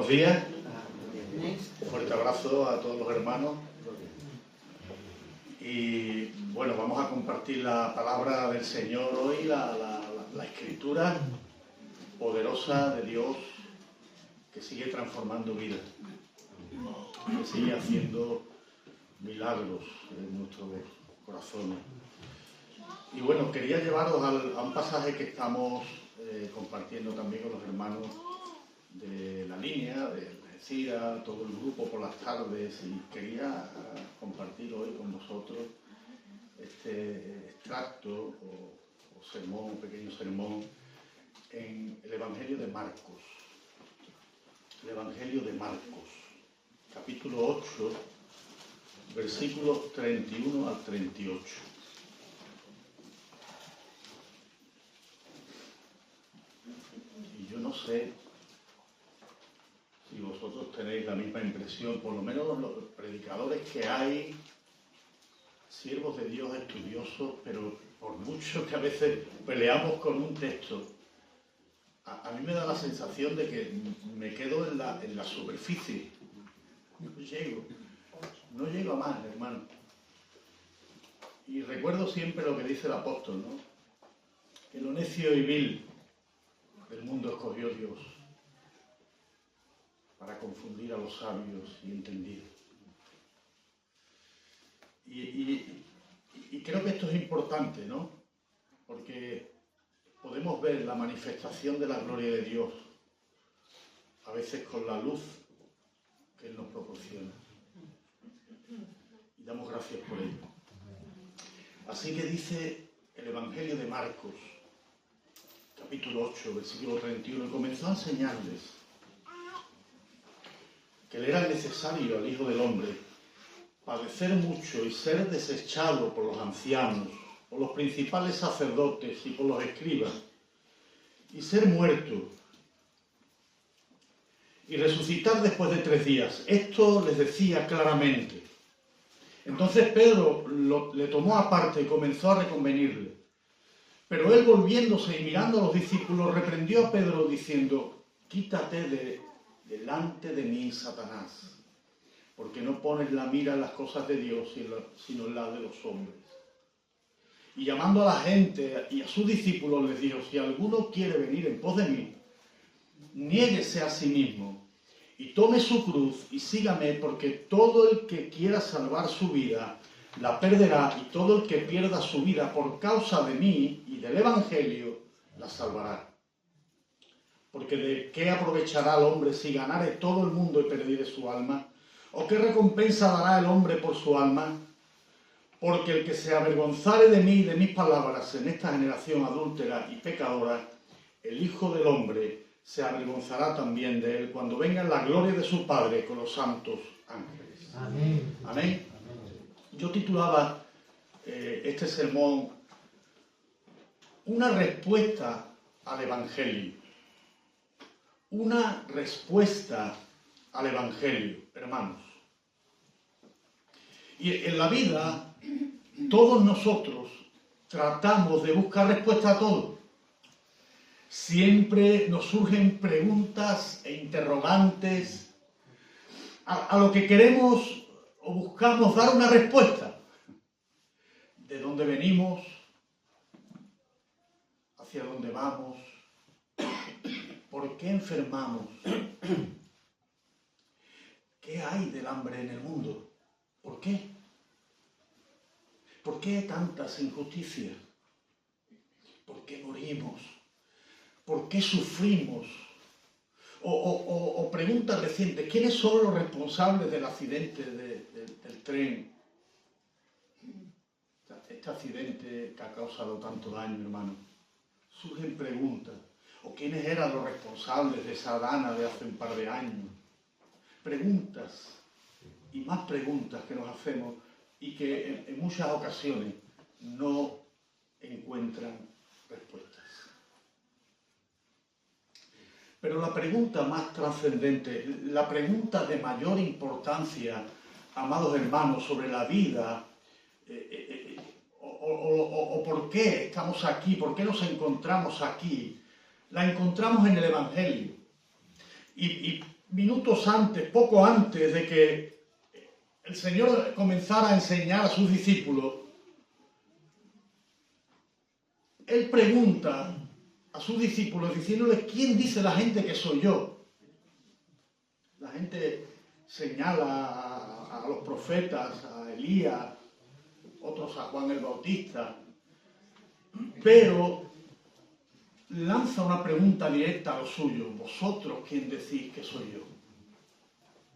días. Un fuerte abrazo a todos los hermanos. Y bueno, vamos a compartir la palabra del Señor hoy, la escritura poderosa de Dios que sigue transformando vidas, que sigue haciendo milagros en nuestros corazones. Y bueno, quería llevaros a un pasaje que estamos compartiendo también con los hermanos de la línea, de Algeciras, todo el grupo por las tardes, y quería compartir hoy con vosotros este extracto o sermón, un pequeño sermón en el Evangelio de Marcos. El Evangelio de Marcos, capítulo 8, versículos 31 al 38. Y yo no sé si vosotros tenéis la misma impresión, por lo menos los predicadores que hay, siervos de Dios estudiosos, pero por mucho que a veces peleamos con un texto, a mí me da la sensación de que me quedo en la superficie. No llego a más, hermano. Y recuerdo siempre lo que dice el apóstol, ¿no? Que lo necio y vil del mundo escogió Dios para confundir a los sabios y entendidos. Y creo que esto es importante, ¿no? Porque podemos ver la manifestación de la gloria de Dios, a veces con la luz que Él nos proporciona. Y damos gracias por ello. Así que dice el Evangelio de Marcos, capítulo 8, versículo 31, y comenzó a enseñarles que le era necesario al Hijo del Hombre padecer mucho y ser desechado por los ancianos, por los principales sacerdotes y por los escribas, y ser muerto, y resucitar después de 3 días. Esto les decía claramente. Entonces Pedro le tomó aparte y comenzó a reconvenirle. Pero él, volviéndose y mirando a los discípulos, reprendió a Pedro diciendo: quítate delante de mí, Satanás, porque no pones la mira en las cosas de Dios, sino en las de los hombres. Y llamando a la gente y a sus discípulos les dijo: si alguno quiere venir en pos de mí, niéguese a sí mismo y tome su cruz y sígame, porque todo el que quiera salvar su vida la perderá, y todo el que pierda su vida por causa de mí y del Evangelio la salvará. Porque ¿de qué aprovechará el hombre si ganare todo el mundo y perdiere su alma? ¿O qué recompensa dará el hombre por su alma? Porque el que se avergonzare de mí y de mis palabras en esta generación adúltera y pecadora, el Hijo del Hombre se avergonzará también de él cuando venga en la gloria de su Padre con los santos ángeles. Amén. Amén. Yo titulaba este sermón una respuesta al Evangelio. Una respuesta al Evangelio, hermanos. Y en la vida, todos nosotros tratamos de buscar respuesta a todo. Siempre nos surgen preguntas e interrogantes a lo que queremos o buscamos dar una respuesta. ¿De dónde venimos? ¿Hacia dónde vamos? ¿Por qué enfermamos? ¿Qué hay del hambre en el mundo? ¿Por qué? ¿Por qué tantas injusticias? ¿Por qué morimos? ¿Por qué sufrimos? O preguntas recientes: ¿quiénes son los responsables del accidente del tren? Este accidente que ha causado tanto daño, hermano. Surgen preguntas. ¿O quiénes eran los responsables de esa dana de hace un par de años? Preguntas y más preguntas que nos hacemos y que en muchas ocasiones no encuentran respuestas. Pero la pregunta más trascendente, la pregunta de mayor importancia, amados hermanos, sobre la vida, o por qué estamos aquí, por qué nos encontramos aquí, la encontramos en el Evangelio. Y minutos antes, poco antes de que el Señor comenzara a enseñar a sus discípulos, Él pregunta a sus discípulos diciéndoles: ¿quién dice la gente que soy yo? La gente señala a los profetas, a Elías, otros a Juan el Bautista, pero lanza una pregunta directa a los suyos: ¿vosotros quién decís que soy yo?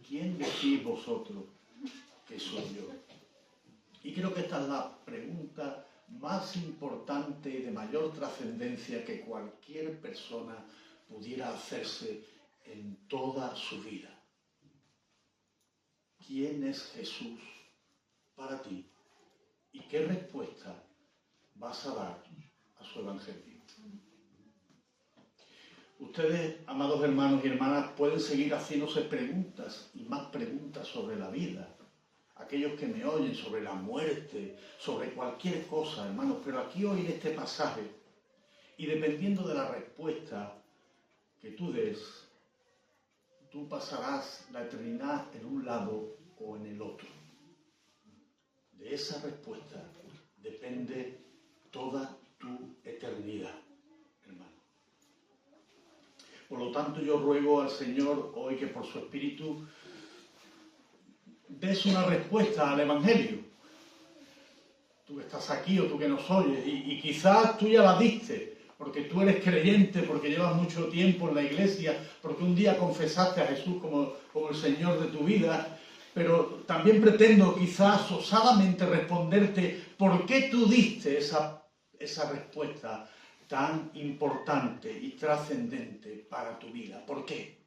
¿Quién decís vosotros que soy yo? Y creo que esta es la pregunta más importante y de mayor trascendencia que cualquier persona pudiera hacerse en toda su vida. ¿Quién es Jesús para ti? ¿Y qué respuesta vas a dar a su evangelio? Ustedes, amados hermanos y hermanas, pueden seguir haciéndose preguntas y más preguntas sobre la vida. Aquellos que me oyen sobre la muerte, sobre cualquier cosa, hermanos, pero aquí oír este pasaje y dependiendo de la respuesta que tú des, tú pasarás la eternidad en un lado o en el otro. De esa respuesta depende toda tu eternidad, hermano. Por lo tanto, yo ruego al Señor hoy que por su Espíritu des una respuesta al Evangelio. Tú que estás aquí o tú que nos oyes, y quizás tú ya la diste, porque tú eres creyente, porque llevas mucho tiempo en la iglesia, porque un día confesaste a Jesús como el Señor de tu vida, pero también pretendo quizás osadamente responderte por qué tú diste esa respuesta tan importante y trascendente para tu vida. ¿Por qué?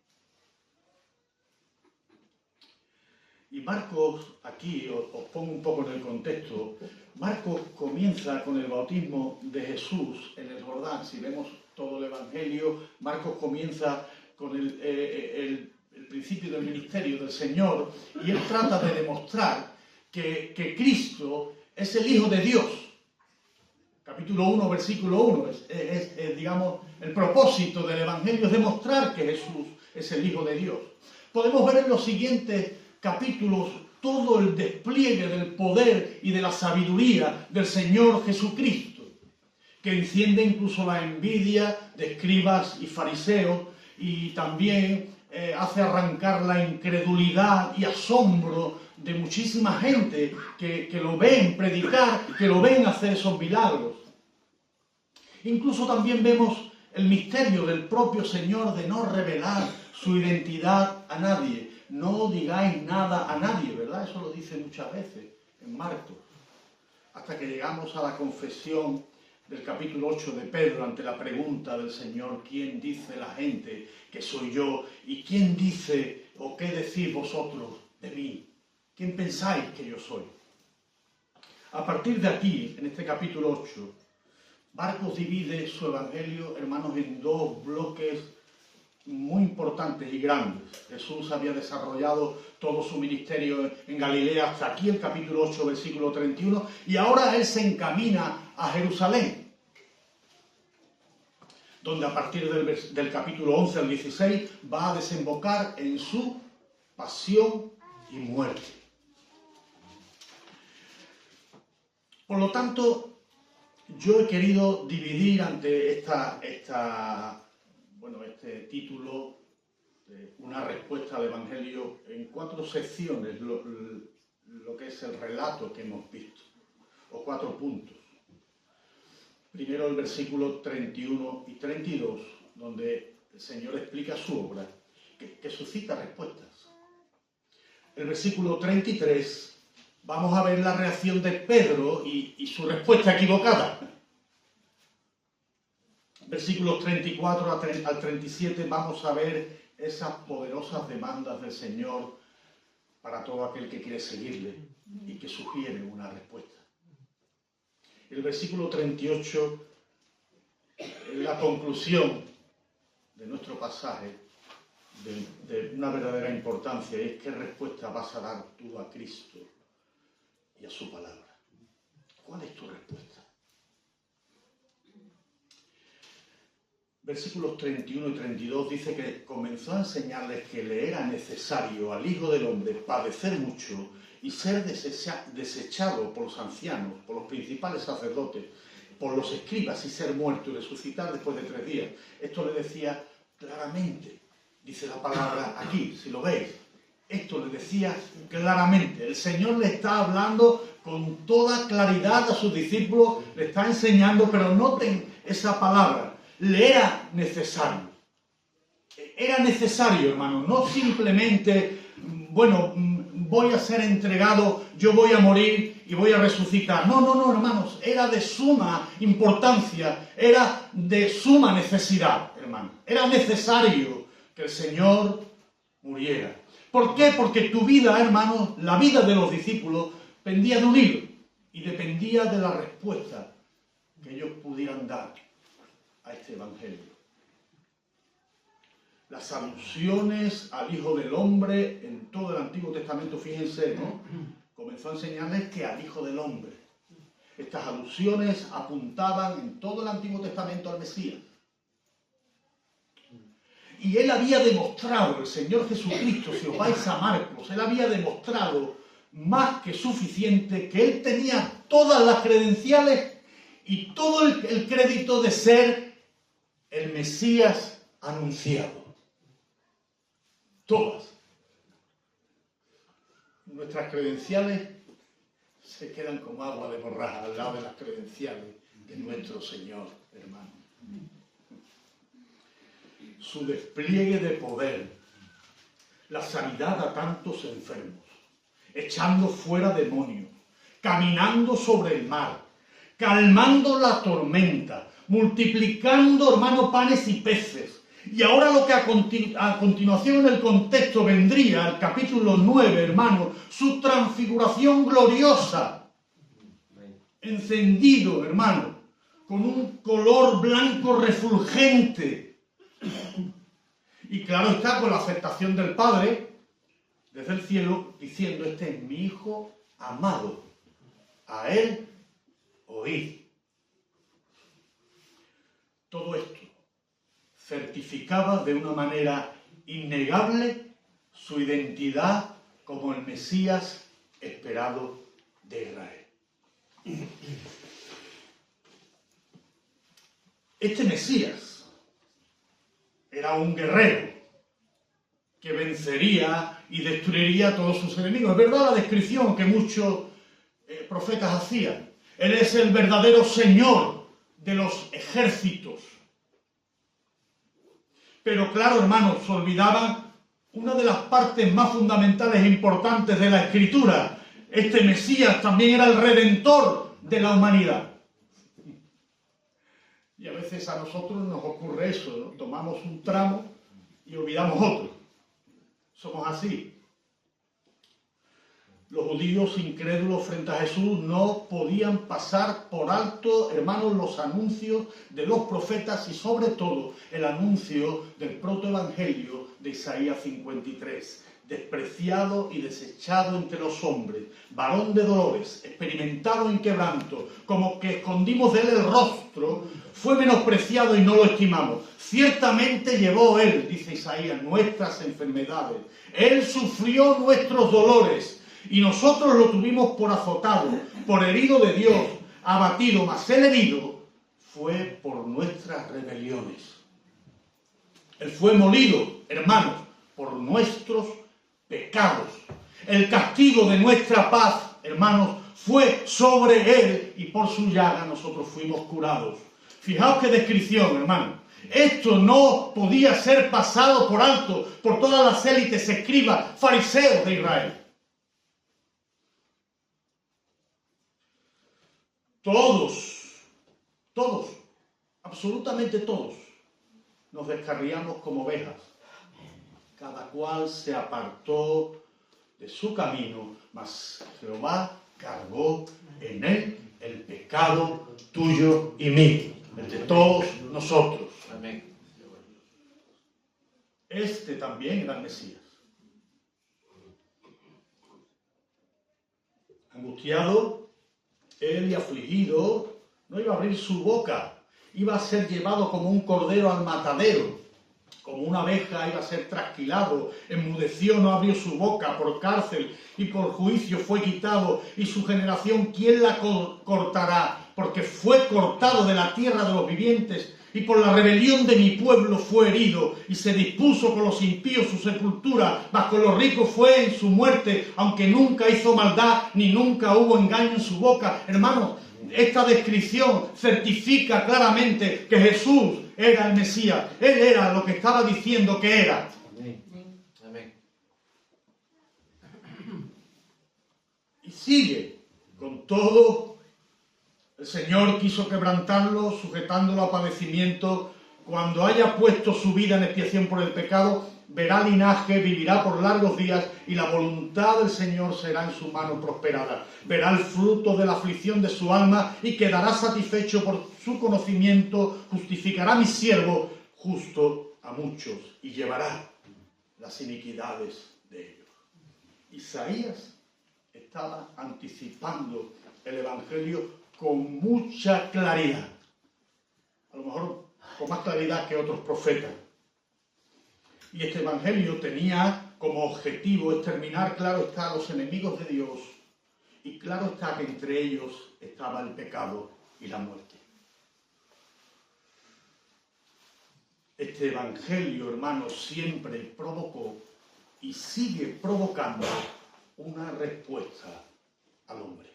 Y Marcos, aquí os pongo un poco en el contexto, Marcos comienza con el bautismo de Jesús en el Jordán. Si vemos todo el Evangelio, Marcos comienza con el principio del ministerio del Señor y él trata de demostrar que Cristo es el Hijo de Dios. Capítulo 1, versículo 1, digamos, el propósito del Evangelio es demostrar que Jesús es el Hijo de Dios. Podemos ver en los siguientes capítulos todo el despliegue del poder y de la sabiduría del Señor Jesucristo, que enciende incluso la envidia de escribas y fariseos y también hace arrancar la incredulidad y asombro de muchísima gente que lo ven predicar, que lo ven hacer esos milagros. Incluso también vemos el misterio del propio Señor de no revelar su identidad a nadie. No digáis nada a nadie, ¿verdad? Eso lo dice muchas veces en Marcos. Hasta que llegamos a la confesión del capítulo 8 de Pedro ante la pregunta del Señor: ¿quién dice la gente que soy yo? ¿Y quién dice o qué decís vosotros de mí? ¿Quién pensáis que yo soy? A partir de aquí, en este capítulo 8, Marcos divide su evangelio, hermanos, en dos bloques muy importantes y grandes. Jesús había desarrollado todo su ministerio en Galilea hasta aquí, el capítulo 8, versículo 31, y ahora él se encamina a Jerusalén, donde a partir del capítulo 11 al 16 va a desembocar en su pasión y muerte. Por lo tanto, yo he querido dividir ante este título, una respuesta al Evangelio, en 4 secciones, lo que es el relato que hemos visto, o 4 puntos. Primero el versículo 31 y 32, donde el Señor explica su obra, que suscita respuestas. El versículo 33, vamos a ver la reacción de Pedro y su respuesta equivocada. Versículos 34 al 37 vamos a ver esas poderosas demandas del Señor para todo aquel que quiere seguirle y que sugiere una respuesta. El versículo 38 es la conclusión de nuestro pasaje de una verdadera importancia, y es: ¿qué respuesta vas a dar tú a Cristo y a su palabra? ¿Cuál es tu respuesta? versículos 31 y 32 dice que comenzó a enseñarles que le era necesario al Hijo del Hombre padecer mucho y ser desechado por los ancianos, por los principales sacerdotes, por los escribas y ser muerto y resucitar después de 3 días. Esto le decía claramente, dice la palabra aquí, si lo veis. Esto le decía claramente. El Señor le está hablando con toda claridad a sus discípulos, le está enseñando, pero noten esa palabra. Le era necesario. Era necesario, hermano, no simplemente, bueno, voy a ser entregado, yo voy a morir y voy a resucitar. No, no, no, hermanos, era de suma importancia, era de suma necesidad, hermano. Era necesario que el Señor muriera. ¿Por qué? Porque tu vida, hermano, la vida de los discípulos pendía de un hilo y dependía de la respuesta que ellos pudieran dar a este evangelio. Las alusiones al Hijo del Hombre en todo el Antiguo Testamento, fíjense, ¿no? Comenzó a enseñarles que al Hijo del Hombre. Estas alusiones apuntaban en todo el Antiguo Testamento al Mesías. Y él había demostrado, el Señor Jesucristo, si os vais a Marcos, él había demostrado más que suficiente que él tenía todas las credenciales y todo el crédito de ser el Mesías anunciado. Todas. Nuestras credenciales se quedan como agua de borraja al lado de las credenciales de nuestro Señor, hermano. Su despliegue de poder, la sanidad a tantos enfermos, echando fuera demonios, caminando sobre el mar, calmando la tormenta, multiplicando, hermano, panes y peces. Y ahora lo que a continuación en el contexto vendría, el capítulo 9, hermano, su transfiguración gloriosa, encendido, hermano, con un color blanco refulgente. Y claro está, con la aceptación del Padre, desde el cielo, diciendo, este es mi Hijo amado, a Él oíd. Todo esto certificaba de una manera innegable su identidad como el Mesías esperado de Israel. Este Mesías era un guerrero que vencería y destruiría a todos sus enemigos. Es verdad la descripción que muchos profetas hacían. Él es el verdadero Señor de los ejércitos. Pero claro, hermanos, se olvidaban una de las partes más fundamentales e importantes de la Escritura. Este Mesías también era el Redentor de la humanidad. Y a veces a nosotros nos ocurre eso, ¿no? Tomamos un tramo y olvidamos otro. Somos así. Los judíos incrédulos frente a Jesús no podían pasar por alto, hermanos, los anuncios de los profetas y sobre todo el anuncio del protoevangelio de Isaías 53. Despreciado y desechado entre los hombres, varón de dolores, experimentado en quebranto, como que escondimos de él el rostro, fue menospreciado y no lo estimamos. Ciertamente llevó él, dice Isaías, nuestras enfermedades. Él sufrió nuestros dolores y nosotros lo tuvimos por azotado, por herido de Dios, abatido, mas el herido fue por nuestras rebeliones. Él fue molido, hermanos, por nuestros pecados. El castigo de nuestra paz, hermanos, fue sobre él y por su llaga nosotros fuimos curados. Fijaos qué descripción, hermano. Esto no podía ser pasado por alto por todas las élites escribas, fariseos de Israel. Todos, absolutamente todos, nos descarriamos como ovejas. Cada cual se apartó de su camino, mas Jehová cargó en él el pecado tuyo y mío, el de todos nosotros. Amén. Este también era el Mesías. Angustiado, él y afligido, no iba a abrir su boca. iba a ser llevado como un cordero al matadero, como una abeja iba a ser trasquilado, enmudeció, no abrió su boca, por cárcel y por juicio fue quitado, y su generación, ¿quién la cortará? Porque fue cortado de la tierra de los vivientes, y por la rebelión de mi pueblo fue herido, y se dispuso con los impíos su sepultura, mas con los ricos fue en su muerte, aunque nunca hizo maldad, ni nunca hubo engaño en su boca. Hermanos, esta descripción certifica claramente que Jesús era el Mesías. Él era lo que estaba diciendo que era. Amén. Amén. Y sigue con todo. El Señor quiso quebrantarlo, sujetándolo a padecimiento. Cuando haya puesto su vida en expiación por el pecado, verá linaje, vivirá por largos días, y la voluntad del Señor será en su mano prosperada. Verá el fruto de la aflicción de su alma y quedará satisfecho por su conocimiento. Justificará a mi siervo justo a muchos y llevará las iniquidades de ellos. Isaías estaba anticipando el Evangelio con mucha claridad, a lo mejor con más claridad que otros profetas. Y este Evangelio tenía como objetivo exterminar, claro está, a los enemigos de Dios, y claro está que entre ellos estaba el pecado y la muerte. Este Evangelio, hermanos, siempre provocó y sigue provocando una respuesta al hombre.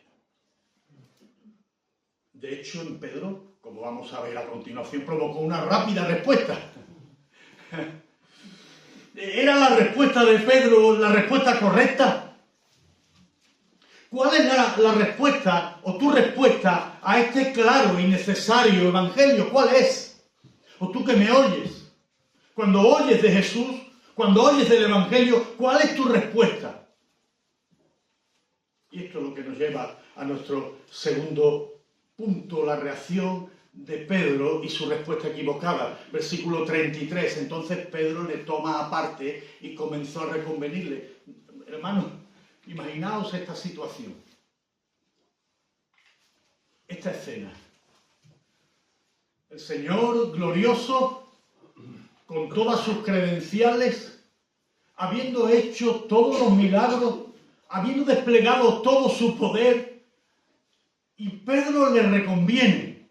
De hecho, en Pedro, como vamos a ver a continuación, provocó una rápida respuesta. ¿Era la respuesta de Pedro la respuesta correcta? ¿Cuál es la respuesta o tu respuesta a este claro y necesario evangelio? ¿Cuál es? O tú que me oyes, cuando oyes de Jesús, cuando oyes del evangelio, ¿cuál es tu respuesta? Y esto es lo que nos lleva a nuestro segundo punto, la reacción de Pedro y su respuesta equivocada. Versículo 33. Entonces Pedro le toma aparte y comenzó a reconvenirle. Hermanos, imaginaos esta situación, esta escena. El Señor glorioso, con todas sus credenciales, habiendo hecho todos los milagros, habiendo desplegado todo su poder, y Pedro le reconviene.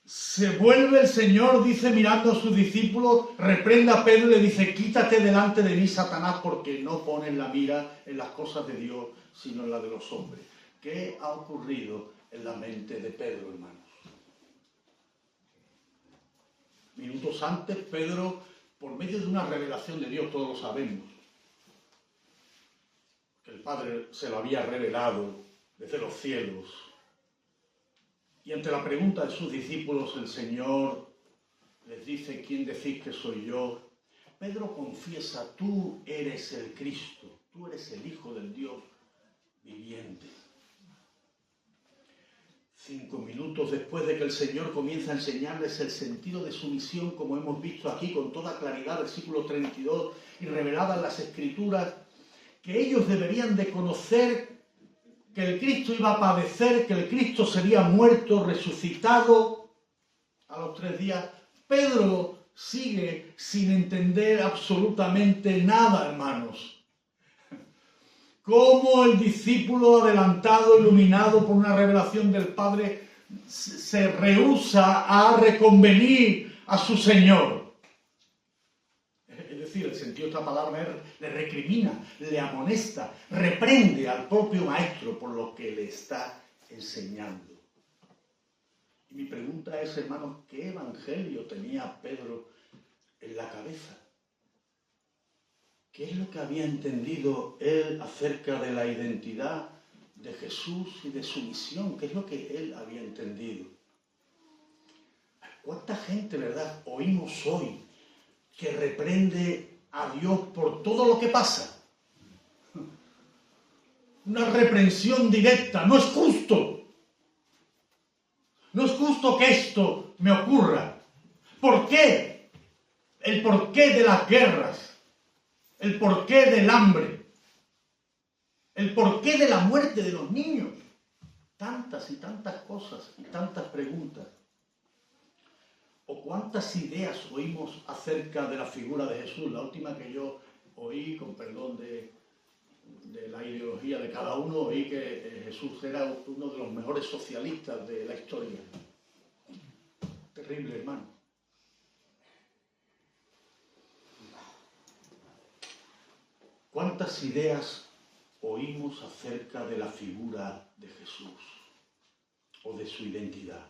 Se vuelve el Señor, dice, mirando a sus discípulos, reprenda a Pedro y le dice: quítate delante de mí, Satanás, porque no pones la mira en las cosas de Dios, sino en las de los hombres. ¿Qué ha ocurrido en la mente de Pedro, hermanos? Minutos antes, Pedro, por medio de una revelación de Dios, todos lo sabemos, que el Padre se lo había revelado desde los cielos. Y ante la pregunta de sus discípulos, el Señor les dice: ¿quién decís que soy yo? Pedro confiesa: tú eres el Cristo, tú eres el Hijo del Dios viviente. 5 minutos después de que el Señor comienza a enseñarles el sentido de su misión, como hemos visto aquí con toda claridad, versículo 32, y revelada en las Escrituras, que ellos deberían de conocer que el Cristo iba a padecer, que el Cristo sería muerto, resucitado a los 3 días. Pedro sigue sin entender absolutamente nada, hermanos. Cómo el discípulo adelantado, iluminado por una revelación del Padre, se rehúsa a reconvenir a su Señor. Es decir, el sentido de esta palabra le recrimina, le amonesta, reprende al propio maestro por lo que le está enseñando. Y mi pregunta es, hermanos, ¿qué evangelio tenía Pedro en la cabeza? ¿Qué es lo que había entendido él acerca de la identidad de Jesús y de su misión? ¿Qué es lo que él había entendido? ¿Cuánta gente, verdad, oímos hoy que reprende a Dios por todo lo que pasa? Una reprensión directa. No es justo. No es justo que esto me ocurra. ¿Por qué? El porqué de las guerras. El porqué del hambre. El porqué de la muerte de los niños. Tantas y tantas cosas y tantas preguntas. ¿Cuántas ideas oímos acerca de la figura de Jesús? La última que yo oí, con perdón de la ideología de cada uno, oí que Jesús era uno de los mejores socialistas de la historia. Terrible, hermano. ¿Cuántas ideas oímos acerca de la figura de Jesús o de su identidad?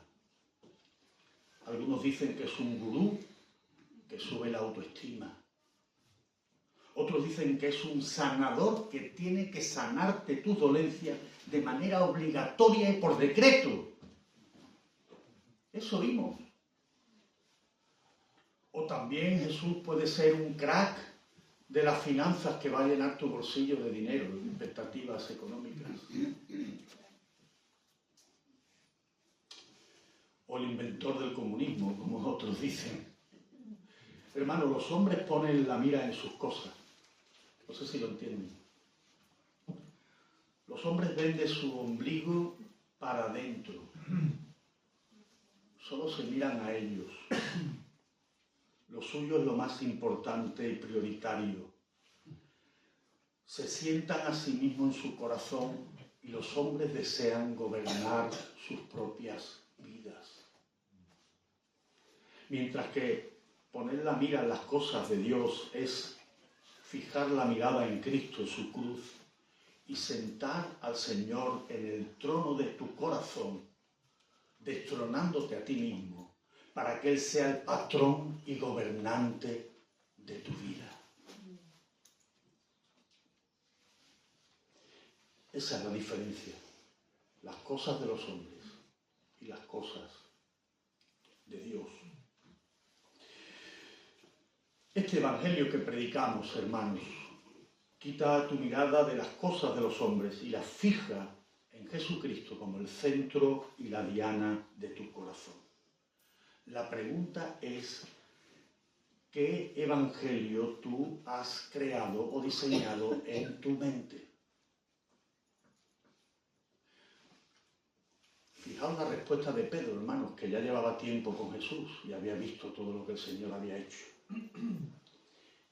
Algunos dicen que es un gurú que sube la autoestima. Otros dicen que es un sanador que tiene que sanarte tus dolencias de manera obligatoria y por decreto. Eso oímos. O también Jesús puede ser un crack de las finanzas que va a llenar tu bolsillo de dinero, de expectativas económicas. O el inventor del comunismo, como otros dicen. Hermano, los hombres ponen la mira en sus cosas. No sé si lo entienden. Los hombres ven de su ombligo para adentro. Solo se miran a ellos. Lo suyo es lo más importante y prioritario. Se sientan a sí mismos en su corazón y los hombres desean gobernar sus propias vidas. Mientras que poner la mira en las cosas de Dios es fijar la mirada en Cristo, en su cruz, y sentar al Señor en el trono de tu corazón, destronándote a ti mismo, para que Él sea el patrón y gobernante de tu vida. Esa es la diferencia. Las cosas de los hombres y las cosas de Dios. Este evangelio que predicamos, hermanos, quita tu mirada de las cosas de los hombres y la fija en Jesucristo como el centro y la diana de tu corazón. La pregunta es, ¿qué evangelio tú has creado o diseñado en tu mente? Fijaos la respuesta de Pedro, hermanos, que ya llevaba tiempo con Jesús y había visto todo lo que el Señor había hecho.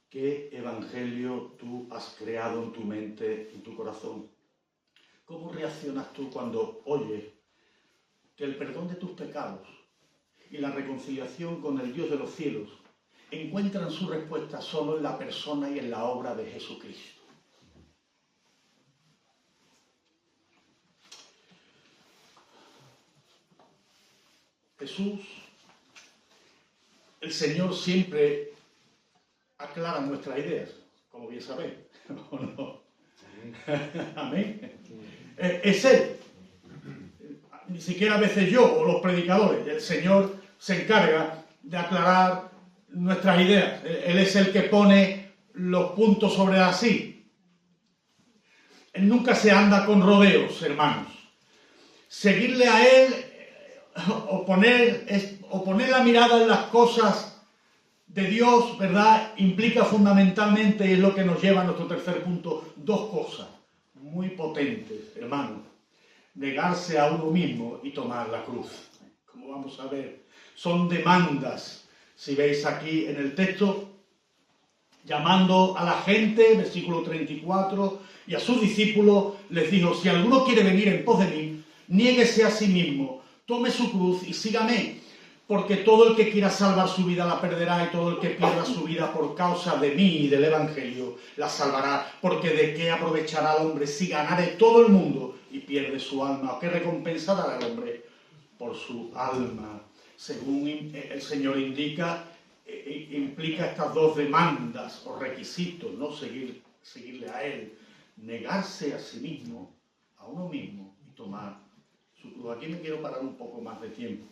¿Qué evangelio tú has creado en tu mente, en tu corazón? ¿Cómo reaccionas tú cuando oyes que el perdón de tus pecados y la reconciliación con el Dios de los cielos encuentran su respuesta solo en la persona y en la obra de Jesucristo? Jesús, el Señor, siempre aclara nuestras ideas, como bien sabéis, ¿o no? Amén. Es Él. Ni siquiera a veces yo o los predicadores. El Señor se encarga de aclarar nuestras ideas. Él es el que pone los puntos sobre las i. Él nunca se anda con rodeos, hermanos. Seguirle a Él o poner la mirada en las cosas de Dios, ¿verdad?, implica fundamentalmente, y es lo que nos lleva a nuestro tercer punto, dos cosas muy potentes, hermanos. Negarse a uno mismo y tomar la cruz. Como vamos a ver, son demandas. Si veis aquí en el texto, llamando a la gente, versículo 34, y a sus discípulos les dijo: si alguno quiere venir en pos de mí, niéguese a sí mismo, tome su cruz y sígame, porque todo el que quiera salvar su vida la perderá, y todo el que pierda su vida por causa de mí y del Evangelio la salvará, porque ¿de qué aprovechará al hombre si ganare todo el mundo y pierde su alma? ¿O qué recompensa dará al hombre por su alma? Según el Señor indica, implica estas dos demandas o requisitos, ¿no? Seguirle a Él, negarse a sí mismo, a uno mismo, y tomar su cruz. Aquí me quiero parar un poco más de tiempo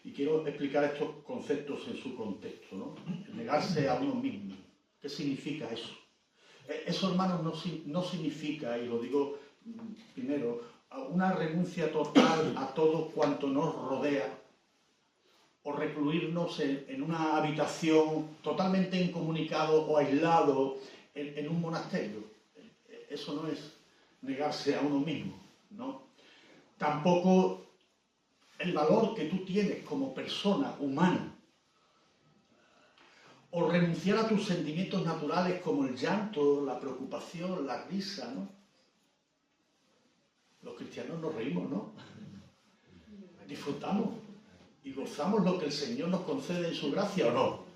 y quiero explicar estos conceptos en su contexto, ¿no? Negarse a uno mismo. ¿Qué significa eso? Eso, hermanos, no significa, y lo digo primero, una renuncia total a todo cuanto nos rodea, o recluirnos en una habitación totalmente incomunicado o aislado en un monasterio. Eso no es negarse a uno mismo, ¿no? Tampoco el valor que tú tienes como persona humana, o renunciar a tus sentimientos naturales como el llanto, la preocupación, la risa, ¿no? Los cristianos nos reímos, ¿no? Disfrutamos y gozamos lo que el Señor nos concede en su gracia, ¿o no?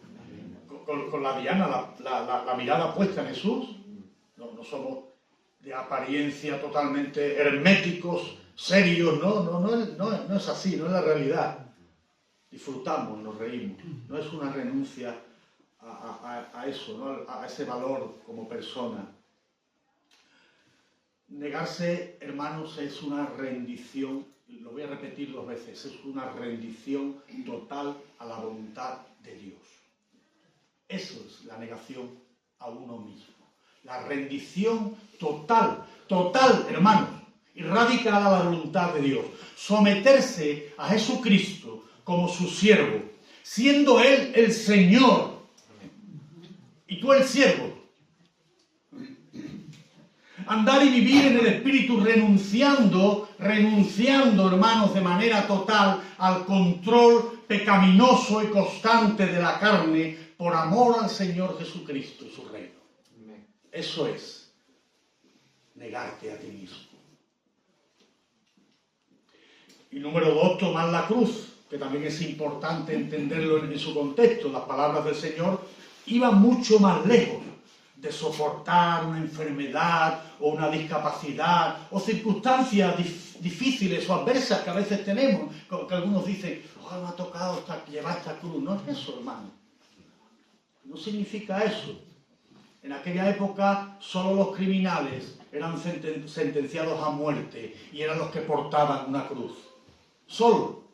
Con la diana, la mirada puesta en Jesús. No somos de apariencia totalmente herméticos, serios, no es así, no es la realidad. Disfrutamos, nos reímos. No es una renuncia a eso, ¿no? A ese valor como persona. Negarse, hermanos, es una rendición, lo voy a repetir 2 veces, es una rendición total a la voluntad de Dios. Eso es la negación a uno mismo. La rendición total, hermanos, y radical a la voluntad de Dios. Someterse a Jesucristo como su siervo, siendo Él el Señor y tú el siervo. Andar y vivir en el Espíritu renunciando, hermanos, de manera total al control pecaminoso y constante de la carne por amor al Señor Jesucristo y su reino. Eso es negarte a ti mismo. Y número 2, tomar la cruz, que también es importante entenderlo en su contexto. Las palabras del Señor iban mucho más lejos de soportar una enfermedad o una discapacidad o circunstancias difíciles o adversas que a veces tenemos, como que algunos dicen, oh, me ha tocado llevar esta cruz. No es eso, hermano. No significa eso. En aquella época solo los criminales eran sentenciados a muerte y eran los que portaban una cruz. Solo.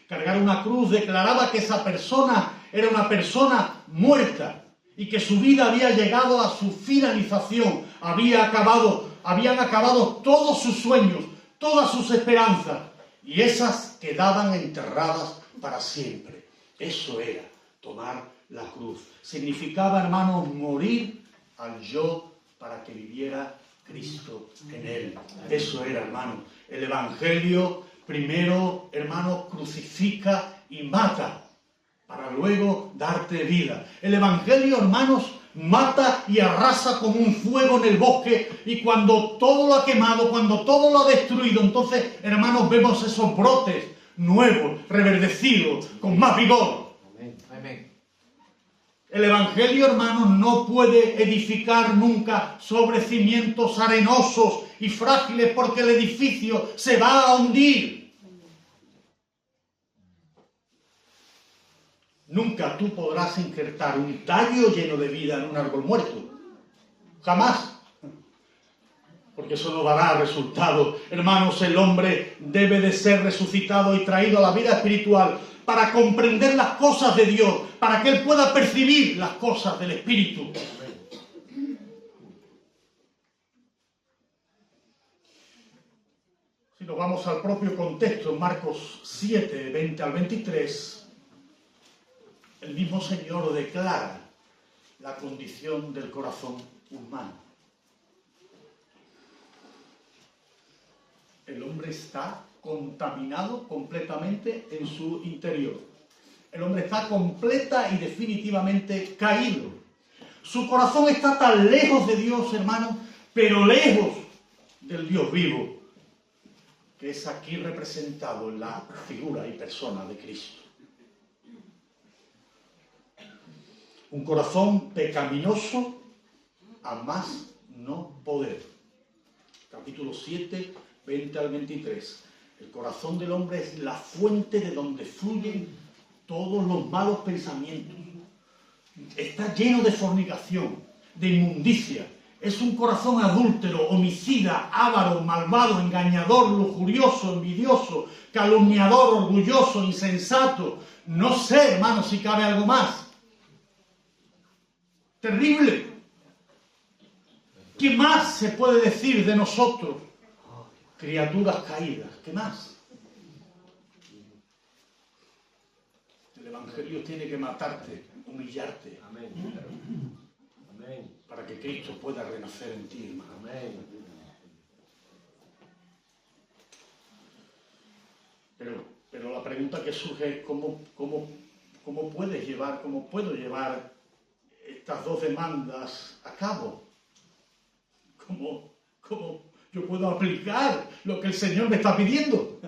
Cargar una cruz declaraba que esa persona era una persona muerta y que su vida había llegado a su finalización. Habían acabado todos sus sueños, todas sus esperanzas, y esas quedaban enterradas para siempre. Eso era tomar la cruz. Significaba, hermanos, morir al yo para que viviera Cristo en él. Eso era, hermanos. El Evangelio primero, hermanos, crucifica y mata para luego darte vida. El Evangelio, hermanos, mata y arrasa como un fuego en el bosque, y cuando todo lo ha quemado, cuando todo lo ha destruido, entonces, hermanos, vemos esos brotes nuevos, reverdecidos, con más vigor. Amén. El Evangelio, hermanos, no puede edificar nunca sobre cimientos arenosos y frágiles, porque el edificio se va a hundir. Nunca tú podrás injertar un tallo lleno de vida en un árbol muerto. Jamás. Porque eso no dará resultado. Hermanos, el hombre debe de ser resucitado y traído a la vida espiritual para comprender las cosas de Dios, para que él pueda percibir las cosas del Espíritu. Si nos vamos al propio contexto, en Marcos 7, 20 al 23, el mismo Señor declara la condición del corazón humano. El hombre está contaminado completamente en su interior. El hombre está completa y definitivamente caído. Su corazón está tan lejos de Dios, hermano, pero lejos del Dios vivo, que es aquí representado en la figura y persona de Cristo. Un corazón pecaminoso a más no poder. Capítulo 7, 20 al 23. El corazón del hombre es la fuente de donde fluyen todos los malos pensamientos. Está lleno de fornicación, de inmundicia. Es un corazón adúltero, homicida, avaro, malvado, engañador, lujurioso, envidioso, calumniador, orgulloso, insensato. No sé, hermano, si cabe algo más. Terrible. ¿Qué más se puede decir de nosotros? Criaturas caídas. ¿Qué más? El Evangelio tiene que matarte, humillarte. Amén. Amén. Para que Cristo pueda renacer en ti, hermano. Amén. Pero la pregunta que surge es cómo puedo llevar estas dos demandas a cabo. ¿Cómo yo puedo aplicar lo que el Señor me está pidiendo?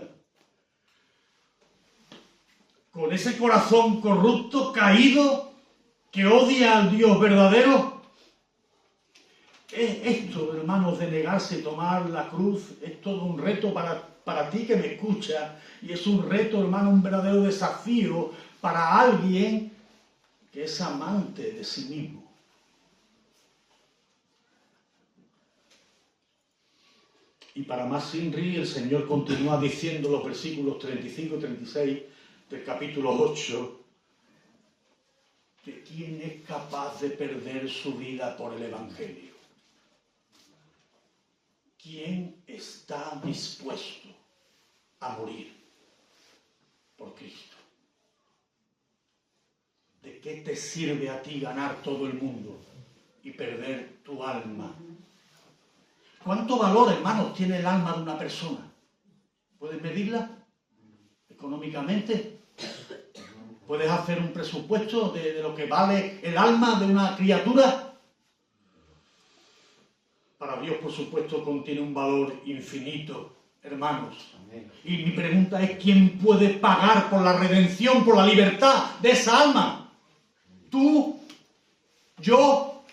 Con ese corazón corrupto, caído, que odia al Dios verdadero. Esto, hermanos, de negarse, tomar la cruz, es todo un reto para ti que me escucha, y es un reto, hermano, un verdadero desafío para alguien que es amante de sí mismo. Y para más Inri, el Señor continúa diciendo los versículos 35 y 36 del capítulo 8, que quién es capaz de perder su vida por el Evangelio. ¿Quién está dispuesto a morir por Cristo? ¿De qué te sirve a ti ganar todo el mundo y perder tu alma? ¿Cuánto valor, hermanos, tiene el alma de una persona? ¿Puedes medirla económicamente? ¿Puedes hacer un presupuesto de lo que vale el alma de una criatura? Para Dios, por supuesto, contiene un valor infinito, hermanos. Y mi pregunta es, ¿quién puede pagar por la redención, por la libertad de esa alma? ¿Tú? ¿Yo?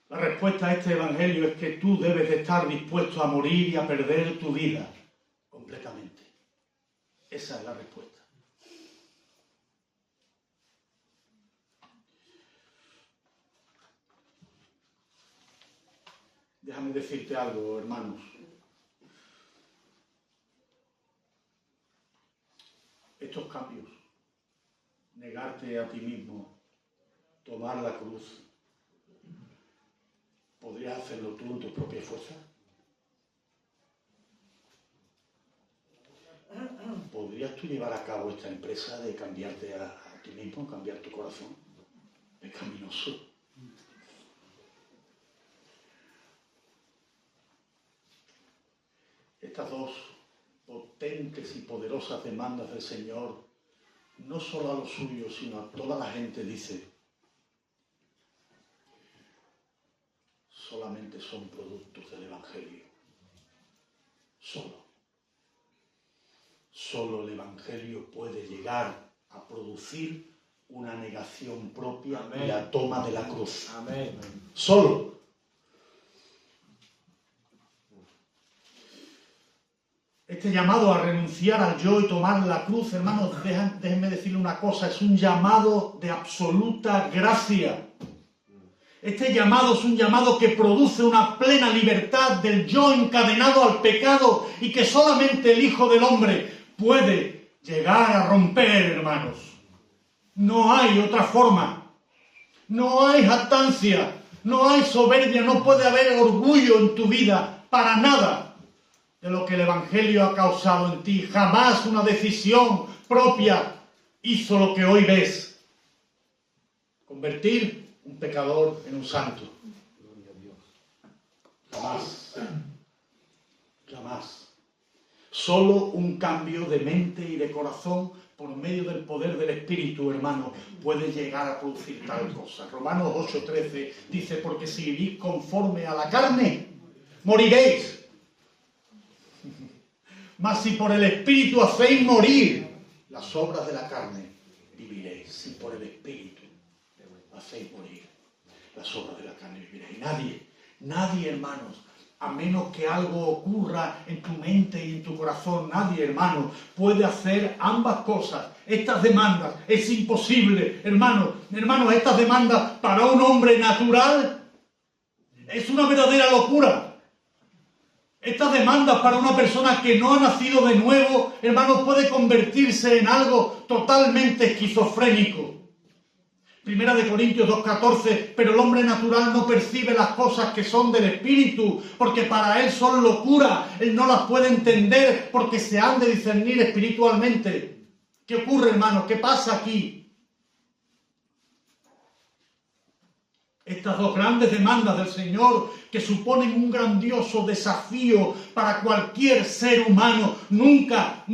La respuesta a este evangelio es que tú debes de estar dispuesto a morir y a perder tu vida completamente. Esa es la respuesta. Déjame decirte algo, hermanos. Estos cambios, negarte a ti mismo, tomar la cruz, ¿podrías hacerlo tú en tu propia fuerza? ¿Podrías tú llevar a cabo esta empresa de cambiarte a ti mismo, cambiar tu corazón? Pecaminoso. Estas dos potentes y poderosas demandas del Señor, no solo a los suyos, sino a toda la gente, dice, solamente son productos del Evangelio. Solo el Evangelio puede llegar a producir una negación propia. Amén. Y la toma de la cruz. Amén. Solo. Este llamado a renunciar al yo y tomar la cruz, hermanos, déjenme decirle una cosa, es un llamado de absoluta gracia. Este llamado es un llamado que produce una plena libertad del yo encadenado al pecado y que solamente el Hijo del Hombre puede llegar a romper, hermanos. No hay otra forma. No hay jactancia, no hay soberbia, no puede haber orgullo en tu vida, para nada de lo que el Evangelio ha causado en ti. Jamás una decisión propia hizo lo que hoy ves. Convertir un pecador en un santo. Jamás. Jamás. Solo un cambio de mente y de corazón por medio del poder del Espíritu, hermano, puede llegar a producir tal cosa. Romanos 8:13 dice, porque si vivís conforme a la carne, moriréis. Mas si por el Espíritu hacéis morir las obras de la carne, viviréis. Si por el Espíritu hacéis morir las obras de la carne, viviréis. Nadie, hermanos, a menos que algo ocurra en tu mente y en tu corazón, nadie, hermano, puede hacer ambas cosas. Estas demandas, es imposible, hermano, estas demandas para un hombre natural es una verdadera locura. Estas demandas para una persona que no ha nacido de nuevo, hermano, puede convertirse en algo totalmente esquizofrénico. Primera de Corintios 2:14, pero el hombre natural no percibe las cosas que son del Espíritu, porque para él son locura, él no las puede entender porque se han de discernir espiritualmente. ¿Qué ocurre, hermano? ¿Qué pasa aquí? Estas dos grandes demandas del Señor, que suponen un grandioso desafío para cualquier ser humano, nunca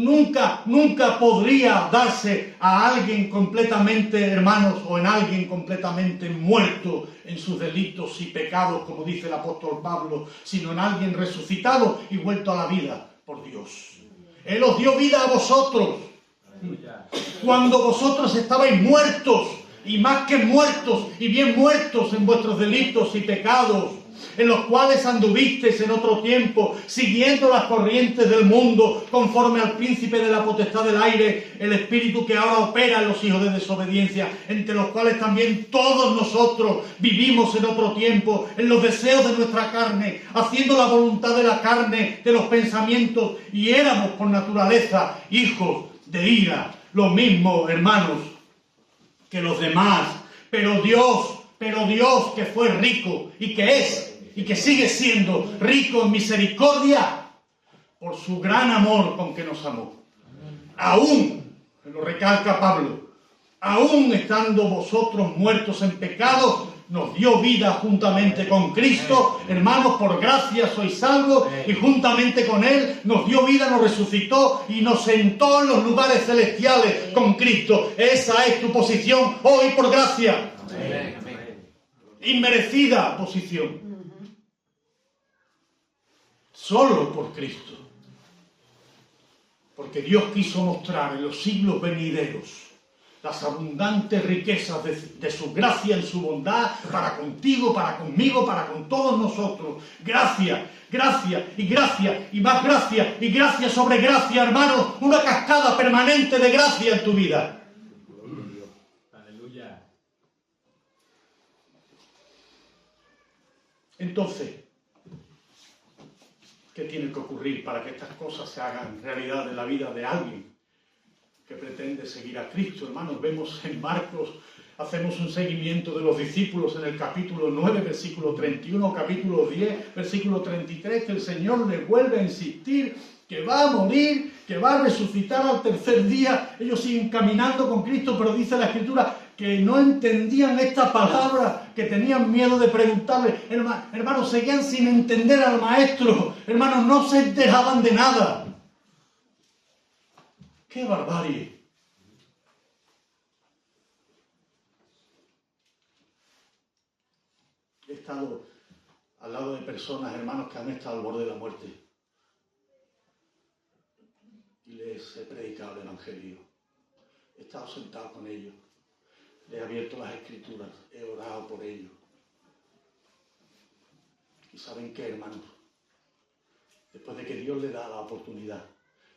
podría darse a alguien completamente, hermanos, o en alguien completamente muerto en sus delitos y pecados, como dice el apóstol Pablo, sino en alguien resucitado y vuelto a la vida por Dios. Él os dio vida a vosotros cuando vosotros estabais muertos, y más que muertos, y bien muertos en vuestros delitos y pecados, en los cuales anduvisteis en otro tiempo, siguiendo las corrientes del mundo, conforme al príncipe de la potestad del aire, el espíritu que ahora opera en los hijos de desobediencia, entre los cuales también todos nosotros vivimos en otro tiempo, en los deseos de nuestra carne, haciendo la voluntad de la carne, de los pensamientos, y éramos por naturaleza hijos de ira, lo mismo, hermanos, que los demás, pero Dios que fue rico y que es y que sigue siendo rico en misericordia por su gran amor con que nos amó. Aún, lo recalca Pablo, aún estando vosotros muertos en pecados, nos dio vida juntamente con Cristo. Hermanos, por gracia sois salvos, y juntamente con Él nos dio vida, nos resucitó y nos sentó en los lugares celestiales con Cristo. Esa es tu posición hoy por gracia. Inmerecida posición. Solo por Cristo. Porque Dios quiso mostrar en los siglos venideros las abundantes riquezas de su gracia en su bondad para contigo, para conmigo, para con todos nosotros. Gracia, gracia y gracia y más gracia y gracia sobre gracia, hermanos. Una cascada permanente de gracia en tu vida. Aleluya. Entonces, ¿qué tiene que ocurrir para que estas cosas se hagan realidad en la vida de alguien que pretende seguir a Cristo? Hermanos, vemos en Marcos, hacemos un seguimiento de los discípulos en el capítulo 9, versículo 31, capítulo 10, versículo 33, que el Señor les vuelve a insistir que va a morir, que va a resucitar al tercer día. Ellos siguen caminando con Cristo, pero dice la Escritura que no entendían esta palabra, que tenían miedo de preguntarle. Hermanos, seguían sin entender al Maestro. Hermanos, no se enteraban de nada. ¡Qué barbarie! He estado al lado de personas, hermanos, que han estado al borde de la muerte. Y les he predicado el Evangelio. He estado sentado con ellos. Les he abierto las Escrituras. He orado por ellos. ¿Y saben qué, hermanos? Después de que Dios les da la oportunidad,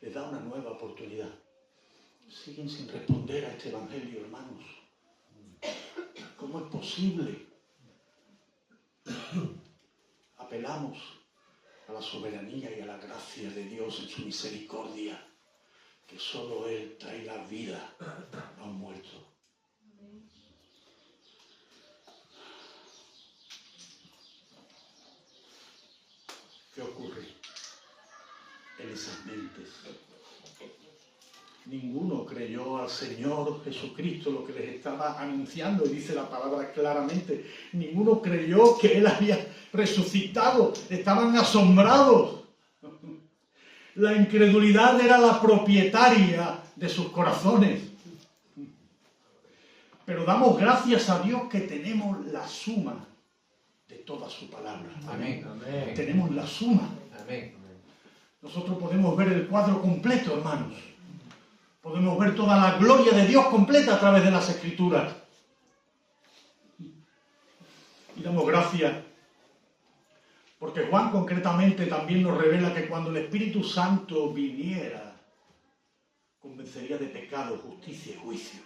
les da una nueva oportunidad, siguen sin responder a este Evangelio, hermanos. ¿Cómo es posible? Apelamos a la soberanía y a la gracia de Dios en su misericordia, que solo Él trae la vida a un muerto. ¿Qué ocurre en esas mentes? Ninguno creyó al Señor Jesucristo, lo que les estaba anunciando, y dice la palabra claramente. Ninguno creyó que Él había resucitado. Estaban asombrados. La incredulidad era la propietaria de sus corazones. Pero damos gracias a Dios que tenemos la suma de toda su palabra. Amén. Amén. Tenemos la suma. Amén. Nosotros podemos ver el cuadro completo, hermanos. Podemos ver toda la gloria de Dios completa a través de las Escrituras. Y damos gracias porque Juan concretamente también nos revela que cuando el Espíritu Santo viniera, convencería de pecado, justicia y juicio.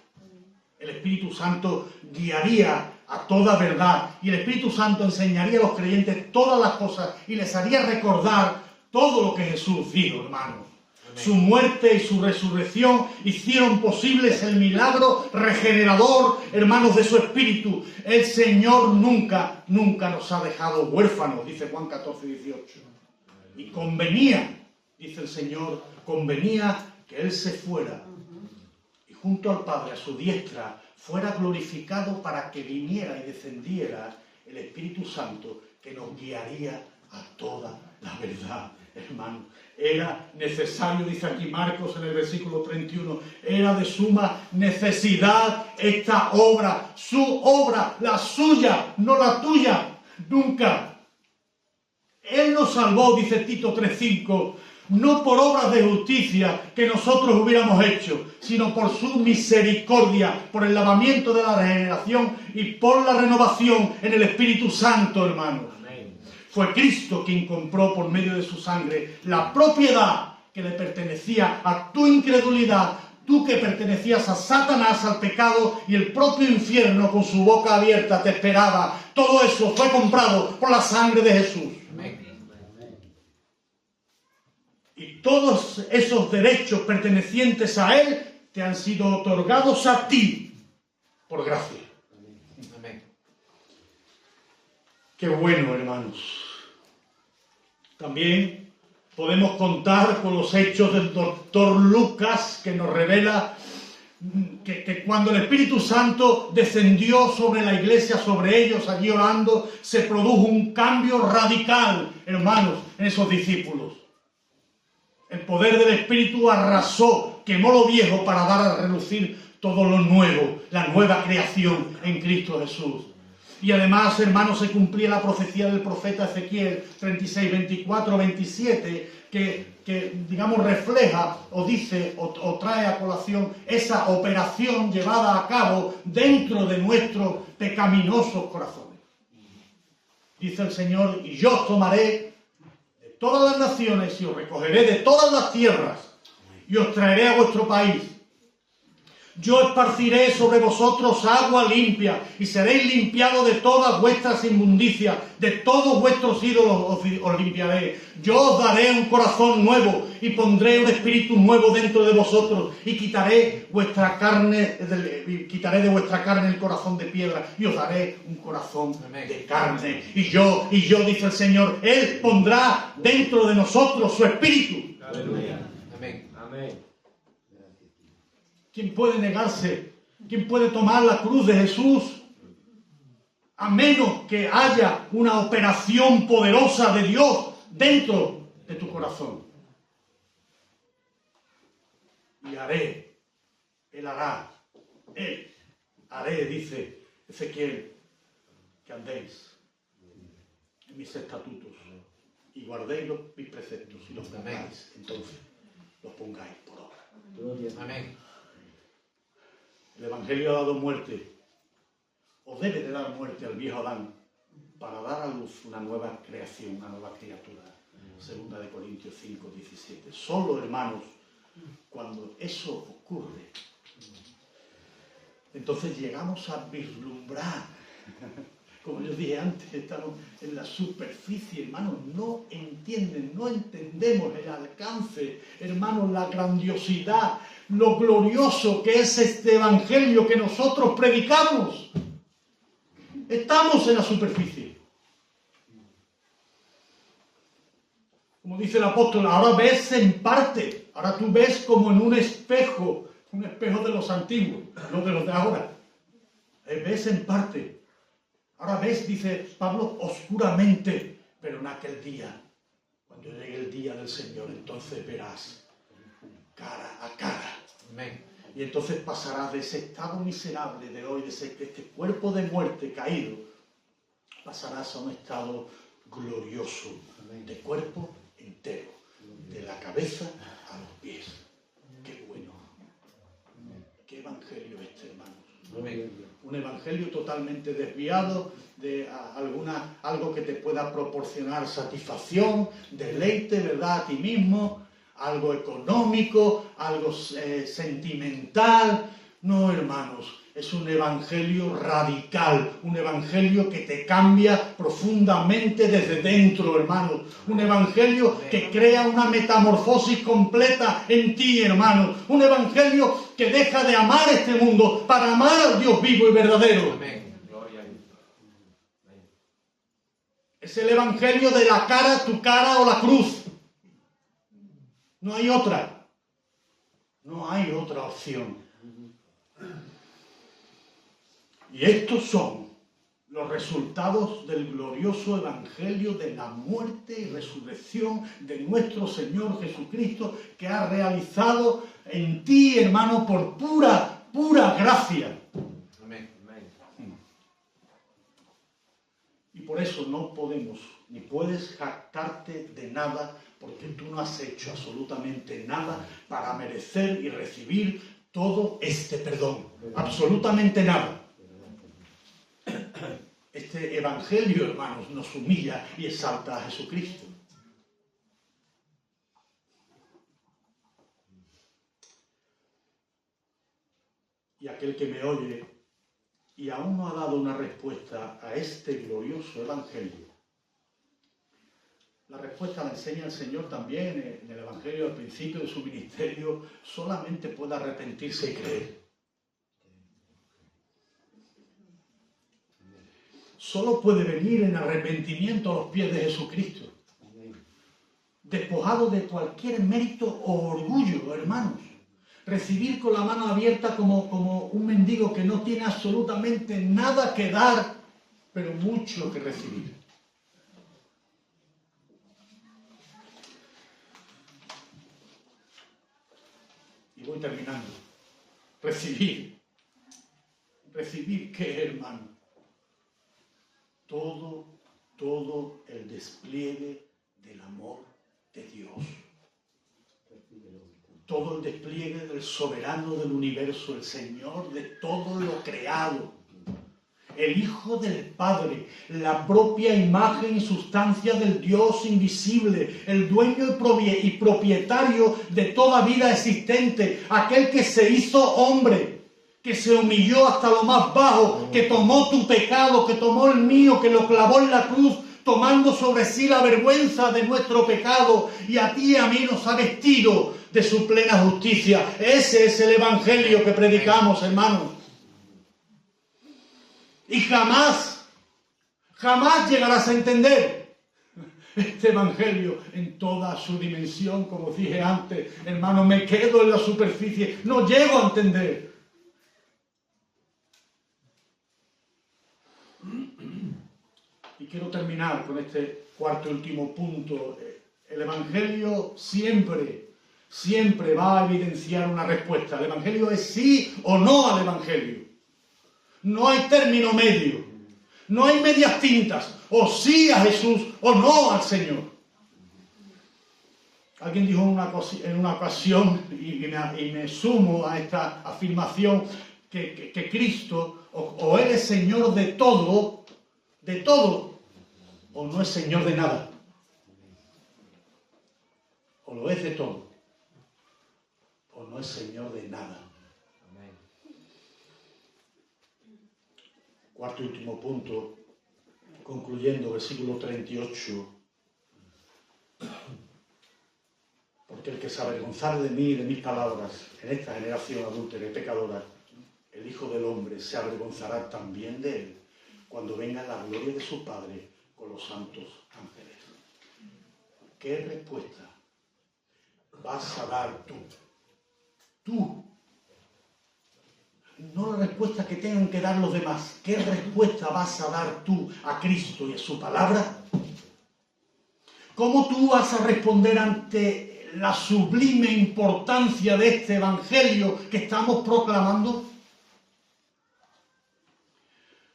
El Espíritu Santo guiaría a toda verdad y el Espíritu Santo enseñaría a los creyentes todas las cosas y les haría recordar todo lo que Jesús dijo, hermanos. Su muerte y su resurrección hicieron posibles el milagro regenerador, hermanos, de su Espíritu. El Señor nunca nos ha dejado huérfanos, dice Juan 14, 18. Y convenía, dice el Señor, convenía que Él se fuera y junto al Padre, a su diestra, fuera glorificado para que viniera y descendiera el Espíritu Santo que nos guiaría a toda la verdad, hermano. Era necesario, dice aquí Marcos en el versículo 31, era de suma necesidad esta obra, su obra, la suya, no la tuya, nunca. Él nos salvó, dice Tito 3:5, no por obras de justicia que nosotros hubiéramos hecho, sino por su misericordia, por el lavamiento de la regeneración y por la renovación en el Espíritu Santo, hermanos. Fue Cristo quien compró por medio de su sangre la propiedad que le pertenecía a tu incredulidad, tú que pertenecías a Satanás, al pecado, y el propio infierno con su boca abierta te esperaba. Todo eso fue comprado por la sangre de Jesús. Y todos esos derechos pertenecientes a Él te han sido otorgados a ti por gracia. Amén. Qué bueno, hermanos. También podemos contar con los hechos del doctor Lucas, que nos revela que cuando el Espíritu Santo descendió sobre la iglesia, sobre ellos, allí orando, se produjo un cambio radical, hermanos, en esos discípulos. El poder del Espíritu arrasó, quemó lo viejo para dar a relucir todo lo nuevo, la nueva creación en Cristo Jesús. Y además, hermanos, se cumplía la profecía del profeta Ezequiel 36, 24, 27, que digamos, refleja o dice o trae a colación esa operación llevada a cabo dentro de nuestros pecaminosos corazones. Dice el Señor, y yo os tomaré de todas las naciones y os recogeré de todas las tierras y os traeré a vuestro país. Yo esparciré sobre vosotros agua limpia y seréis limpiados de todas vuestras inmundicias, de todos vuestros ídolos os limpiaré. Yo os daré un corazón nuevo y pondré un espíritu nuevo dentro de vosotros y quitaré de vuestra carne el corazón de piedra y os daré un corazón de carne. Y yo, dice el Señor, Él pondrá dentro de nosotros su espíritu. Aleluya. Amén. Amén. ¿Quién puede negarse? ¿Quién puede tomar la cruz de Jesús? A menos que haya una operación poderosa de Dios dentro de tu corazón. Y haré, Él hará, Él haré, dice Ezequiel, que andéis en mis estatutos y guardéis mis preceptos y los pongáis, entonces los pongáis por obra. Amén. El Evangelio ha dado muerte, o debe de dar muerte al viejo Adán, para dar a luz una nueva creación, una nueva criatura. 2 de Corintios 5, 17. Solo, hermanos, cuando eso ocurre, entonces llegamos a vislumbrar. Como yo dije antes, estamos en la superficie, hermanos, no entienden, no entendemos el alcance, hermanos, la grandiosidad, lo glorioso que es este evangelio que nosotros predicamos. Estamos en la superficie. Como dice el apóstol, ahora ves en parte, ahora tú ves como en un espejo de los antiguos, no de los de ahora. Ves en parte. Ahora ves, dice Pablo, oscuramente, pero en aquel día, cuando llegue el día del Señor, entonces verás cara a cara. Amén. Y entonces pasarás de ese estado miserable de hoy, de este cuerpo de muerte caído, pasarás a un estado glorioso, de cuerpo entero, de la cabeza a los pies. Qué bueno. Qué evangelio este, hermanos. Amén. Un evangelio totalmente desviado de algo que te pueda proporcionar satisfacción, deleite, ¿verdad?, a ti mismo, algo económico, algo sentimental. No, hermanos, es un evangelio radical, un evangelio que te cambia profundamente desde dentro, hermanos. Un evangelio que crea una metamorfosis completa en ti, hermanos. Un evangelio que deja de amar este mundo para amar al Dios vivo y verdadero. Amén. Gloria a Dios. Amén. Es el evangelio de la cara, tu cara o la cruz. No hay otra. No hay otra opción. Y estos son los resultados del glorioso evangelio de la muerte y resurrección de nuestro Señor Jesucristo, que ha realizado en ti, hermano, por pura gracia. Amén. Y por eso no podemos ni puedes jactarte de nada, porque tú no has hecho absolutamente nada para merecer y recibir todo este perdón. Absolutamente nada. Este evangelio, hermanos, nos humilla y exalta a Jesucristo. Y aquel que me oye y aún no ha dado una respuesta a este glorioso evangelio, la respuesta la enseña el Señor también en el evangelio al principio de su ministerio, solamente puede arrepentirse y creer. Solo puede venir en arrepentimiento a los pies de Jesucristo, despojado de cualquier mérito o orgullo, hermanos. Recibir con la mano abierta como un mendigo que no tiene absolutamente nada que dar, pero mucho que recibir. Y voy terminando. Recibir. ¿Recibir qué, hermano? Todo el despliegue del amor de Dios. Todo el despliegue del soberano del universo, el Señor de todo lo creado. El Hijo del Padre, la propia imagen y sustancia del Dios invisible, el dueño y propietario de toda vida existente, aquel que se hizo hombre, que se humilló hasta lo más bajo, que tomó tu pecado, que tomó el mío, que lo clavó en la cruz, tomando sobre sí la vergüenza de nuestro pecado, y a ti y a mí nos ha vestido de su plena justicia. Ese es el evangelio que predicamos, hermanos. Y jamás llegarás a entender este evangelio en toda su dimensión, como dije antes. Hermano, me quedo en la superficie, no llego a entender. Y quiero terminar con este cuarto y último punto. El evangelio siempre va a evidenciar una respuesta. El evangelio es sí o no al evangelio. No hay término medio. No hay medias tintas. O sí a Jesús o no al Señor. Alguien dijo en una ocasión, y me sumo a esta afirmación, que Cristo o Él es Señor de todo, o no es Señor de nada. O lo es de todo, o no es Señor de nada. Cuarto y último punto, concluyendo, versículo 38. Porque el que se avergonzare de mí y de mis palabras en esta generación adúltera y pecadora, el Hijo del Hombre se avergonzará también de él cuando venga la gloria de su Padre con los santos ángeles. ¿Qué respuesta vas a dar tú? Tú. No la respuesta que tengan que dar los demás. ¿Qué respuesta vas a dar tú a Cristo y a su palabra? ¿Cómo tú vas a responder ante la sublime importancia de este evangelio que estamos proclamando?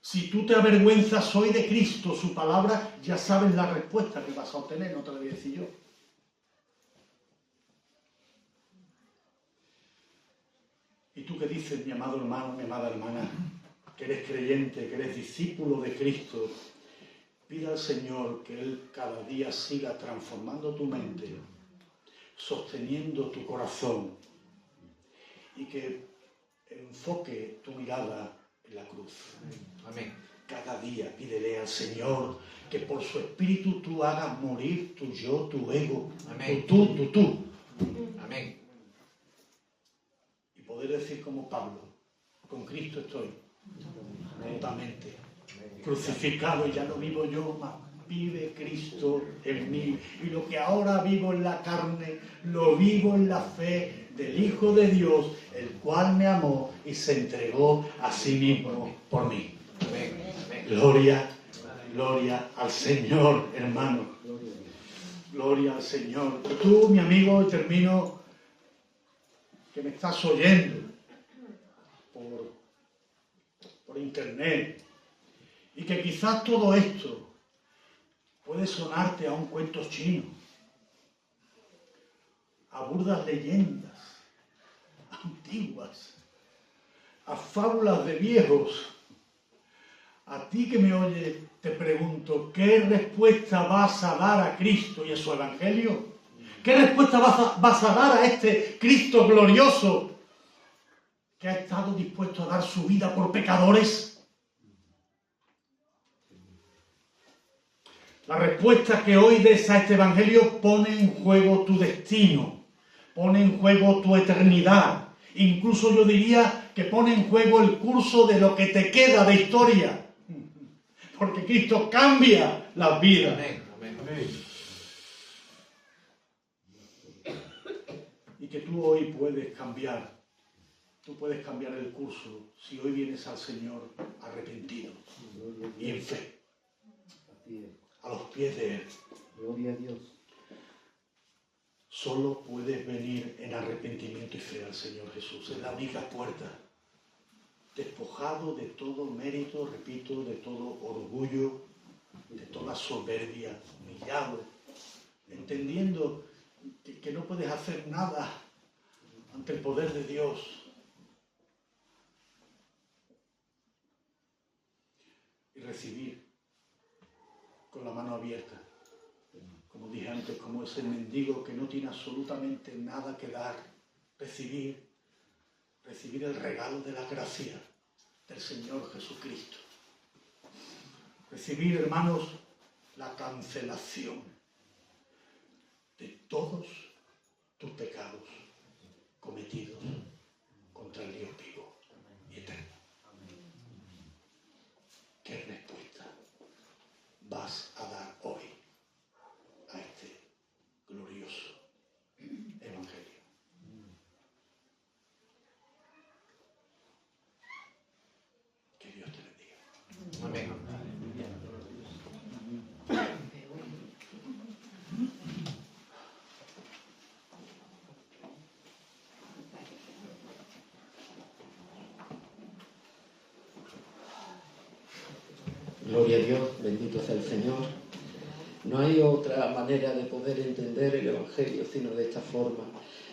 Si tú te avergüenzas hoy de Cristo, su palabra, ya sabes la respuesta que vas a obtener, no te la voy a decir yo. Y tú que dices, mi amado hermano, mi amada hermana, que eres creyente, que eres discípulo de Cristo, pide al Señor que Él cada día siga transformando tu mente, sosteniendo tu corazón, y que enfoque tu mirada en la cruz. Amén. Cada día pídele al Señor que por su Espíritu tú hagas morir tu yo, tu ego, Amén. tú. Amén. Y poder decir como Pablo, con Cristo estoy, totalmente crucificado, y ya no vivo yo, mas vive Cristo en mí. Y lo que ahora vivo en la carne, lo vivo en la fe del Hijo de Dios, el cual me amó y se entregó a sí mismo por mí. Amén. Amén. Gloria, gloria al Señor, hermano. Gloria al Señor. Y tú, mi amigo, y termino, que me estás oyendo por internet, y que quizás todo esto puede sonarte a un cuento chino, a burdas leyendas antiguas, a fábulas de viejos. A ti que me oyes, te pregunto, ¿qué respuesta vas a dar a Cristo y a su Evangelio? ¿Qué respuesta vas a dar a este Cristo glorioso que ha estado dispuesto a dar su vida por pecadores? La respuesta que hoy des a este Evangelio pone en juego tu destino, pone en juego tu eternidad. Incluso yo diría que pone en juego el curso de lo que te queda de historia. Porque Cristo cambia las vidas. Amén. Amén. Amén. Y que tú hoy puedes cambiar. Tú puedes cambiar el curso si hoy vienes al Señor arrepentido y en fe. A los pies de Él. Gloria a Dios. Solo puedes venir en arrepentimiento y fe al Señor Jesús. Es la única puerta. Despojado de todo mérito, repito, de todo orgullo, de toda soberbia, humillado, entendiendo que no puedes hacer nada ante el poder de Dios. Y recibir con la mano abierta, como dije antes, como ese mendigo que no tiene absolutamente nada que dar, recibir el regalo de la gracia del Señor Jesucristo. Recibir, hermanos, la cancelación de todos tus pecados cometidos contra el Dios vivo y eterno. ¿Qué respuesta vas a dar hoy a este glorioso Evangelio? Que Dios te bendiga. Amén. Gloria a Dios, bendito sea el Señor. No hay otra manera de poder entender el Evangelio sino de esta forma.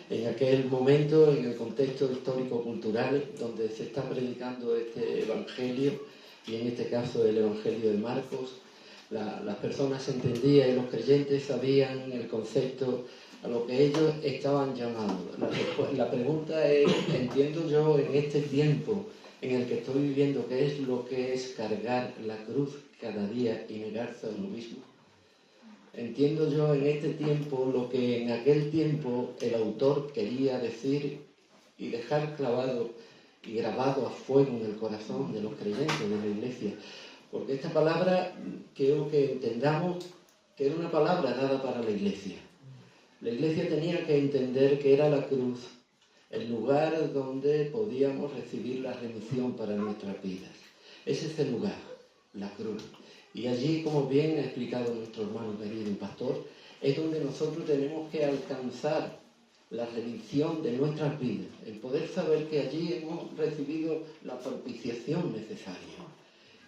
En aquel momento, en el contexto histórico-cultural donde se está predicando este Evangelio, y en este caso el Evangelio de Marcos, las personas entendían y los creyentes sabían el concepto a lo que ellos estaban llamando. La pregunta es, entiendo yo en este tiempo en el que estoy viviendo, ¿qué es lo que es cargar la cruz cada día y negarse a uno mismo? Entiendo yo en este tiempo lo que en aquel tiempo el autor quería decir y dejar clavado y grabado a fuego en el corazón de los creyentes de la Iglesia. Porque esta palabra quiero que entendamos que era una palabra dada para la Iglesia. La Iglesia tenía que entender que era la cruz el lugar donde podíamos recibir la remisión para nuestras vidas. Ese es el lugar, la cruz. Y allí, como bien ha explicado nuestro hermano querido y pastor, es donde nosotros tenemos que alcanzar la remisión de nuestras vidas, el poder saber que allí hemos recibido la propiciación necesaria.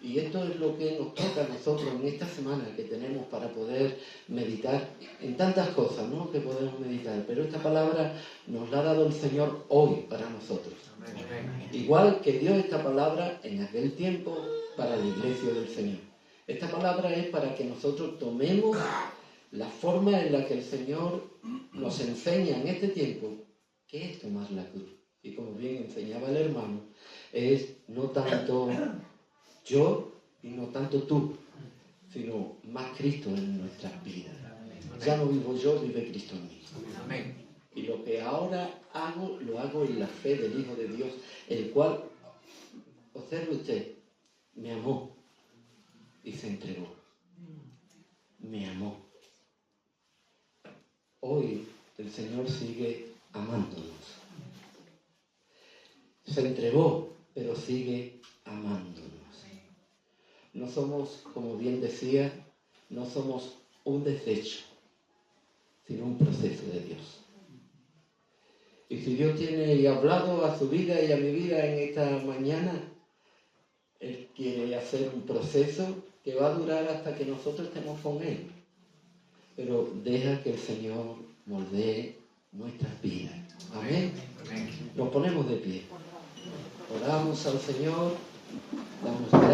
Y esto es lo que nos toca a nosotros en esta semana que tenemos para poder meditar en tantas cosas, ¿no?, que podemos meditar. Pero esta palabra nos la ha dado el Señor hoy para nosotros. Igual que dio esta palabra en aquel tiempo para la Iglesia del Señor. Esta palabra es para que nosotros tomemos la forma en la que el Señor nos enseña en este tiempo qué es tomar la cruz. Y como bien enseñaba el hermano, es no tanto yo y no tanto tú, sino más Cristo en nuestras vidas. Ya no vivo yo, vive Cristo en mí. Amén. Y lo que ahora hago, lo hago en la fe del Hijo de Dios, el cual, observe usted, me amó y se entregó. Me amó. Hoy el Señor sigue amándonos. Se entregó, pero sigue amándonos. no somos, como bien decía, no somos un desecho, sino un proceso de Dios. Y si Dios tiene hablado a su vida y a mi vida en esta mañana, Él quiere hacer un proceso que va a durar hasta que nosotros estemos con Él. Pero deja que el Señor moldee nuestras vidas. Amén. Amén. Nos ponemos de pie. Oramos al Señor, damos gracias.